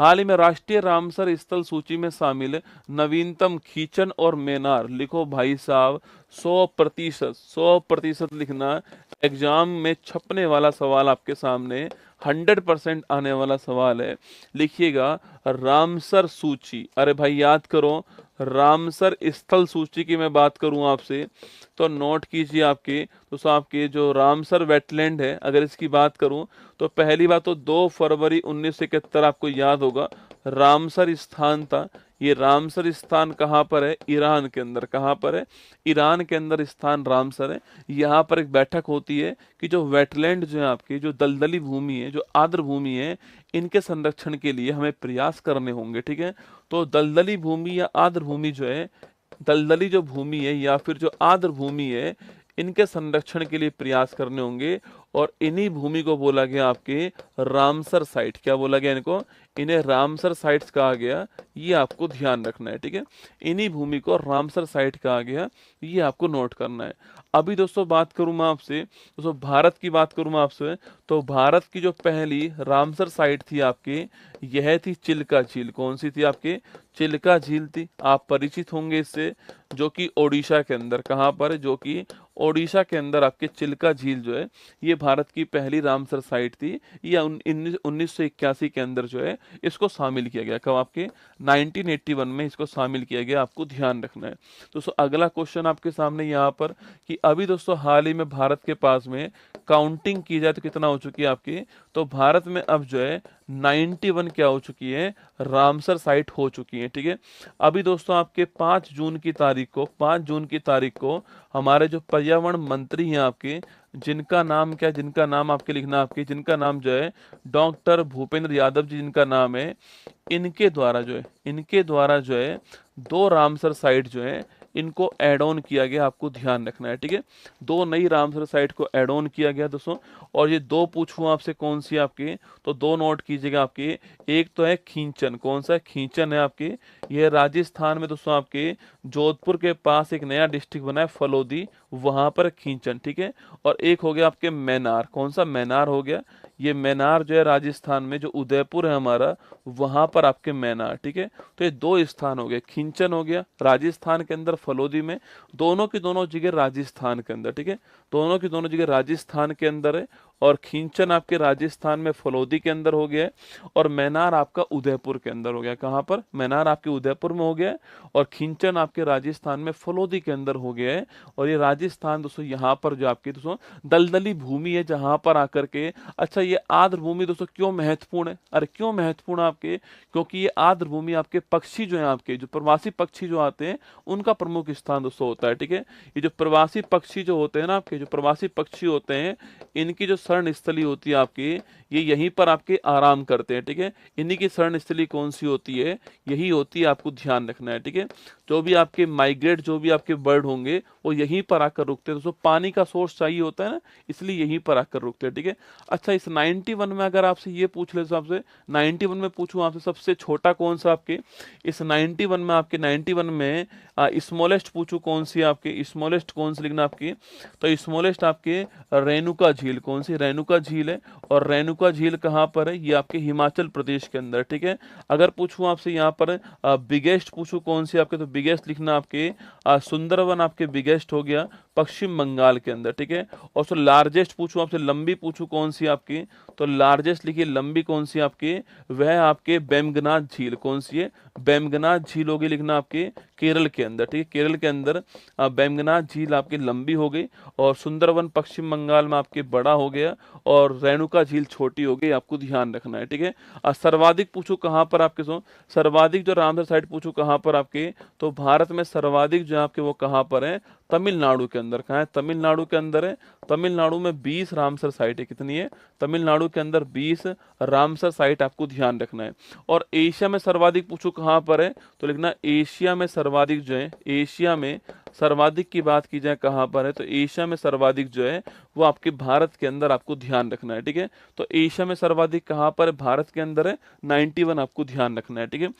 हाल ही में राष्ट्रीय रामसर स्थल सूची में शामिल नवीनतम खींचन और मेनार। लिखो भाई साहब, 100%, 100% लिखना। एग्जाम में छपने वाला सवाल आपके सामने, 100% आने वाला सवाल है। लिखिएगा रामसर सूची। अरे भाई याद करो, रामसर स्थल सूची की मैं बात करूं आपसे तो नोट कीजिए आपके, तो आपके जो रामसर वेटलैंड है, अगर इसकी बात करूं तो पहली बात तो 2 फरवरी 1971 आपको याद होगा रामसर स्थान था। ये रामसर स्थान कहाँ पर है? ईरान के अंदर। कहाँ पर है? ईरान के अंदर स्थान रामसर है। यहाँ पर एक बैठक होती है कि जो वेटलैंड जो है आपकी, जो दलदली भूमि है, जो आर्द्र भूमि है, इनके संरक्षण के लिए हमें प्रयास करने होंगे। ठीक है, तो दलदली भूमि या आर्द्र भूमि जो है, दलदली जो भूमि है या फिर जो आर्द्र भूमि है, इनके संरक्षण के लिए प्रयास करने होंगे। और इन्हीं भूमि को बोला गया आपके रामसर साइट। क्या बोला गया इनको? इन्हें रामसर साइट्स कहा गया। ये आपको ध्यान रखना है। ठीक है, इन्हीं भूमि को रामसर साइट कहा गया, ये आपको नोट करना है। अभी दोस्तों बात करूं मैं आपसे, दोस्तों भारत की बात करूं मैं आपसे, तो भारत की जो पहली रामसर साइट थी आपकी, यह थी चिल्का झील। कौन सी थी आपके? चिल्का झील थी। आप परिचित होंगे इससे, जो कि ओडिशा के अंदर। कहाँ पर? जो कि ओडिशा के अंदर आपके चिल्का झील जो है, ये भारत की पहली रामसर साइट थी। ये 1981 के अंदर जो है इसको शामिल किया गया। कब? आपके 1981 में इसको शामिल किया गया। आपको ध्यान रखना है दोस्तों। अगला क्वेश्चन आपके सामने यहाँ पर कि अभी दोस्तों हाल ही में भारत के पास में काउंटिंग की जाए तो कितना हो चुकी है आपकी? तो भारत में अब जो है 91 क्या हो चुकी है? रामसर साइट हो चुकी है। ठीक है, अभी दोस्तों आपके 5 जून की तारीख को, 5 जून की तारीख को हमारे जो पर्यावरण मंत्री हैं आपके, जिनका नाम क्या, जिनका नाम आपके लिखना आपके, जिनका नाम जो है डॉक्टर भूपेंद्र यादव जी, जिनका नाम है, इनके द्वारा जो है, इनके द्वारा जो है 2 रामसर साइट जो है इनको एड ऑन किया गया। आपको ध्यान रखना है। ठीक है, 2 नई रामसर साइट को एड ऑन किया गया दोस्तों। और ये 2 पूछूं आपसे कौन सी आपकी, तो 2 नोट कीजिएगा आपके। एक तो है खींचन। कौन सा? खींचन है आपके, यह राजस्थान में दोस्तों आपके जोधपुर के पास एक नया डिस्ट्रिक्ट बना है फलोदी, वहां पर खींचन। ठीक है, और एक हो गया आपके मैनार। कौन सा? मैनार हो गया। ये मैनार जो है राजस्थान में, जो उदयपुर है हमारा, वहां पर आपके मैनार। ठीक है, तो ये 2 स्थान हो गए। खींचन हो गया राजस्थान के अंदर फलोदी में, दोनों की दोनों जगह राजस्थान के अंदर। ठीक है, दोनों की दोनों जगह राजस्थान के अंदर है। और खींचन आपके राजस्थान में फलोदी के अंदर हो गया है, और मैनार आपका उदयपुर के अंदर हो गया। कहाँ पर? मैनार आपके उदयपुर में हो गया है, और खींचन आपके राजस्थान में फलोदी के अंदर हो गया है। और ये राजस्थान दोस्तों यहाँ पर जो आपकी दोस्तों दलदली भूमि है, जहां पर आकर के, अच्छा ये आर्द्र भूमि दोस्तों क्यों महत्वपूर्ण है? अरे क्यों महत्वपूर्ण आपके? क्योंकि ये आर्द्र भूमि आपके पक्षी जो है, आपके जो प्रवासी पक्षी जो आते हैं, उनका प्रमुख स्थान दोस्तों होता है। ठीक है, ये जो प्रवासी पक्षी जो होते हैं ना आपके, जो प्रवासी पक्षी होते हैं, इनकी जो शरण स्थली होती है आपकी, ये यहीं पर आपके आराम करते हैं। ठीक है, इन्हीं की शरण स्थली कौन सी होती है? यही होती है। आपको ध्यान रखना है। ठीक है, जो भी आपके माइग्रेट, जो भी आपके बर्ड होंगे, वो यहीं पर आकर रुकते हैं दोस्तों। पानी का सोर्स चाहिए होता है ना, इसलिए यहीं पर आकर रुकते हैं। ठीक है, अच्छा इस 91 में अगर आपसे ये पूछ ले, आपसे 91 में पूछूं आपसे सबसे छोटा कौन सा आपके, इस 91 में, आपके 91 में स्मॉलेस्ट पूछूं कौन सी आपके, स्मॉलेस्ट कौन सी लिखना आपकी, तो स्मॉलेस्ट आपके रेणुका झील। कौन सी? रेणुका झील है। और रेणुका झील कहाँ पर है? ये आपके हिमाचल प्रदेश के अंदर। ठीक है, अगर पूछूं आपसे यहाँ पर बिगेस्ट पूछूं कौन सी आपके, तो बिगेस्ट लिखना आपके सुंदरवन आपके बिगेस्ट हो गया पश्चिम बंगाल के अंदर। ठीक है, और सो लार्जेस्ट पूछूं आपसे, लंबी पूछूं कौन सी आपकी, तो लार्जेस्ट लिखिए लंबी कौन सी आपकी, वह आपके बेमगनाथ झील। कौन सी है? बेमगनाथ झील होगी लिखना आपके केरल के अंदर। ठीक है, केरल के अंदर बेमगनाथ झील आपकी लंबी हो गई, और सुंदरवन पश्चिम बंगाल में आपके बड़ा हो गया, और रेणुका झील छोटी हो गई। आपको ध्यान रखना है। ठीक है, सर्वाधिक पूछूं कहाँ पर आपके, सो सर्वाधिक जो रामसर साइट पूछूं कहाँ पर आपके, तो भारत में सर्वाधिक जो आपके वो कहाँ पर है? तमिलनाडु के अंदर। कहाँ है? तमिलनाडु के अंदर है। तमिलनाडु में 20 रामसर साइट है। कितनी है? तमिलनाडु के अंदर 20 रामसर साइट। आपको ध्यान रखना है। और एशिया में सर्वाधिक पूछो कहाँ पर है, तो लिखना एशिया में सर्वाधिक जो है, एशिया में सर्वाधिक की बात की जाए कहाँ पर है, तो एशिया में सर्वाधिक जो है वो आपके भारत के अंदर। आपको ध्यान रखना है। ठीक है, तो एशिया में सर्वाधिक कहाँ पर है? भारत के अंदर है 91। आपको ध्यान रखना है। ठीक है।